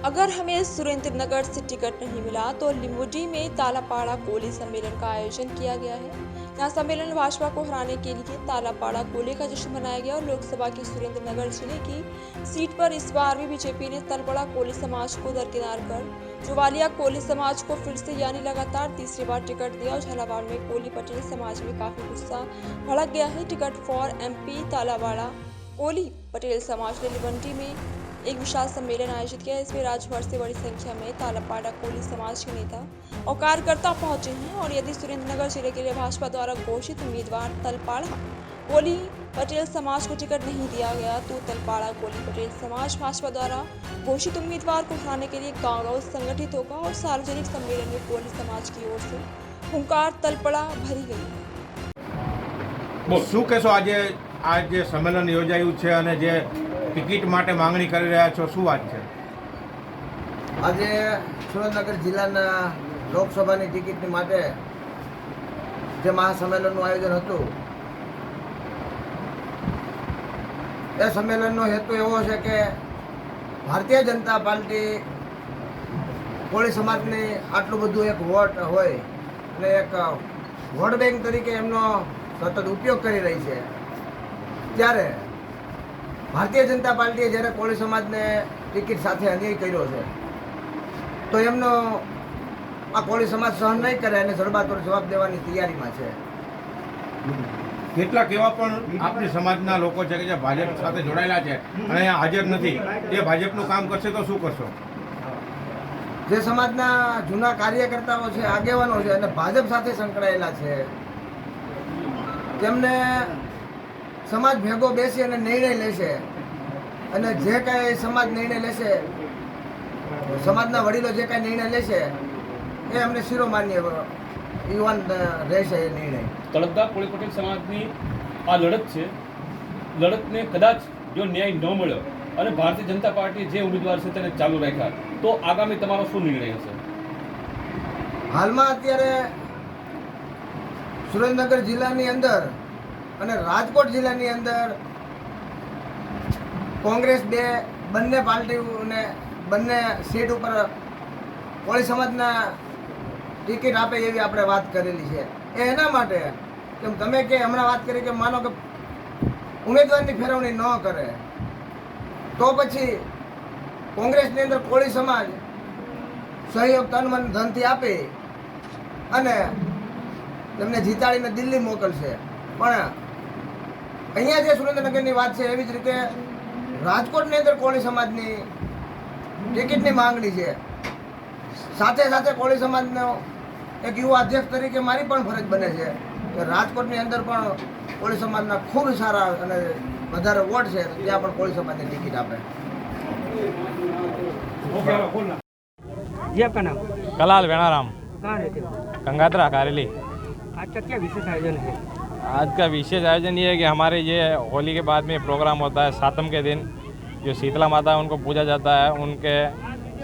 अगर हमें सुरेंद्रनगर से टिकट नहीं मिला तो लिमुडी में तालापाड़ा कोली सम्मेलन का आयोजन किया गया है। यहाँ सम्मेलन भाजपा को हराने के लिए तालापाड़ा कोली का जश्न मनाया गया और लोकसभा की सुरेंद्रनगर जिले की सीट पर इस बार भी बीजेपी ने तलपड़ा कोली समाज को दरकिनार कर जुवालिया कोली समाज को फिर से यानी लगातार तीसरी बार टिकट दिया और झालावाड़ में कोली पटेल समाज में काफी गुस्सा भड़क गया है। टिकट फॉर एमपी तालावाड़ा कोली पटेल समाज ने लिबंटी में एक विशाल सम्मेलन आयोजित किया। इसमें राज्य भर से बड़ी संख्या में तालापाड़ा कोली समाज के नेता और कार्यकर्ता पहुंचे हैं और यदि सुरेंद्रनगर जिले के लिए भाजपा द्वारा घोषित उम्मीदवार तलपाड़ा कोली पटेल समाज को टिकट नहीं दिया गया तो तलपाड़ा कोली पटेल समाज भाजपा द्वारा घोषित उम्मीदवार को हराने के लिए गांव-गांव संगठित होगा और सार्वजनिक सम्मेलन में कोली समाज की ओर से हुंकार तलपड़ा भरी गई है। શું કહેશો આજે આ જે સંમેલન યોજાયું છે અને જે ટિકિટ માટે માંગણી કરી રહ્યા છો, શું વાત છે? આજે સુરેન્દ્રનગર જિલ્લાના લોકસભાની ટિકિટની માટે જે મહાસંમેલનનું આયોજન હતું એ સંમેલનનો હેતુ એવો છે કે ભારતીય જનતા પાર્ટી કોળી સમાજની આટલું બધું એક વોટ હોય અને એક વોટ બેંક તરીકે એમનો સતત ઉપયોગ કરી રહી છે ત્યારે ભારતીય જનતા પાર્ટીએ જ્યારે કોળી સમાજને ટિકિટ સાથે અન્યાય કર્યો છે તો એમનો આ કોળી સમાજ સહન નહીં કરે અને જડબાતોડ જવાબ દેવાની તૈયારીમાં છે। કેટલાક એવા પણ આપણી સમાજના લોકો છે કે જે ભાજપ સાથે જોડાયેલા છે અને અહીંયા હાજર નથી, એ ભાજપનું કામ કરશે તો શું કરશો? જે સમાજના જૂના કાર્યકર્તાઓ છે, આગેવાનો છે અને ભાજપ સાથે સંકળાયેલા છે તેમને સમાજ ભેગો બેસી અને નિર્ણય લેશે અને જે કાંઈ સમાજ નિર્ણય લેશે, સમાજના વડીલો જે કાંઈ નિર્ણય લેશે એ અમને શિરોમાન્ય યુવાન રહેશે એ નિર્ણય। તળપદા કોળી પટેલ સમાજની આ લડત છે, લડતને કદાચ જો ન્યાય ન મળ્યો અને ભારતીય જનતા પાર્ટી જે ઉમેદવાર છે તેને ચાલુ રાખ્યા તો આગામી તમારો શું નિર્ણય હશે? હાલમાં અત્યારે સુરેન્દ્રનગર જિલ્લાની અંદર અને રાજકોટ જિલ્લાની અંદર કોંગ્રેસ બંને પાર્ટીઓને બંને સીટ ઉપર કોળી સમાજના ટિકિટ આપે એવી આપણે વાત કરેલી છે। એ એના માટે કે તમે કે હમણાં વાત કરી કે માનો કે ઉમેદવારની ફેરવણી ન કરે તો પછી કોંગ્રેસની અંદર કોળી સમાજ સહયોગ તન મન ધનથી આપે અને તેમને જીતાડીને દિલ્હી મોકલશે। પણ અહીંયા જે સુરેન્દ્રનગરની વાત છે એવી જ રીતે રાજકોટની અંદર કોળી સમાજની ટિકિટની માંગણી છે। સાથે સાથે કોળી સમાજનો એક યુવા અધ્યક્ષ તરીકે મારી પણ ફરજ બને છે કે રાજકોટની અંદર પણ કોળી સમાજના ખૂબ સારા અને વધારે વોટ છે ત્યાં પણ કોળી સમાજની ટિકિટ આપે। जी आपका नाम? कलाल वेणाराम, कहाँ रहते हो? गंगाधरा कारेली। आज का क्या विशेष आयोजन है? आज का विशेष आयोजन ये है कि हमारे ये होली के बाद में प्रोग्राम होता है। सातम के दिन जो शीतला माता है उनको पूजा जाता है, उनके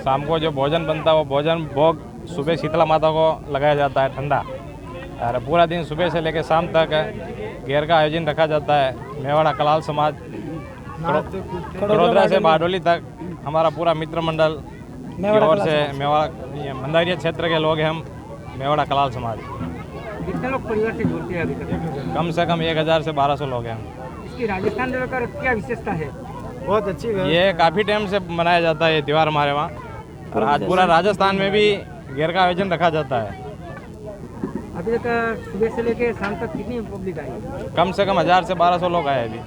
शाम को जो भोजन बनता है वो भोजन भोग सुबह शीतला माता को लगाया जाता है ठंडा, और पूरा दिन सुबह से लेकर शाम तक घेर का आयोजन रखा जाता है। मेवाड़ा कलाल समाज खड़ोदरा से बारडोली तक हमारा पूरा मित्र मंडल की ओर से मेवाड़ा मंदारिया क्षेत्र के लोग हैं हम, मेवाड़ा कलाल समाज। कितने लोग परिवार से जुड़ते हैं अभी तक? कम से कम 1000 से 1200 लोग हैं। इसकी राजस्थान में का क्या विशेषता है? बहुत अच्छी ये काफ़ी टाइम से मनाया जाता है ये त्यौहार हमारे वहाँ, और आज पूरा राजस्थान में भी घेर का आयोजन रखा जाता है। अभी तक सुबह से लेके शाम तक कितनी पब्लिक आई? कम से कम 1000 से 1200 लोग आए अभी।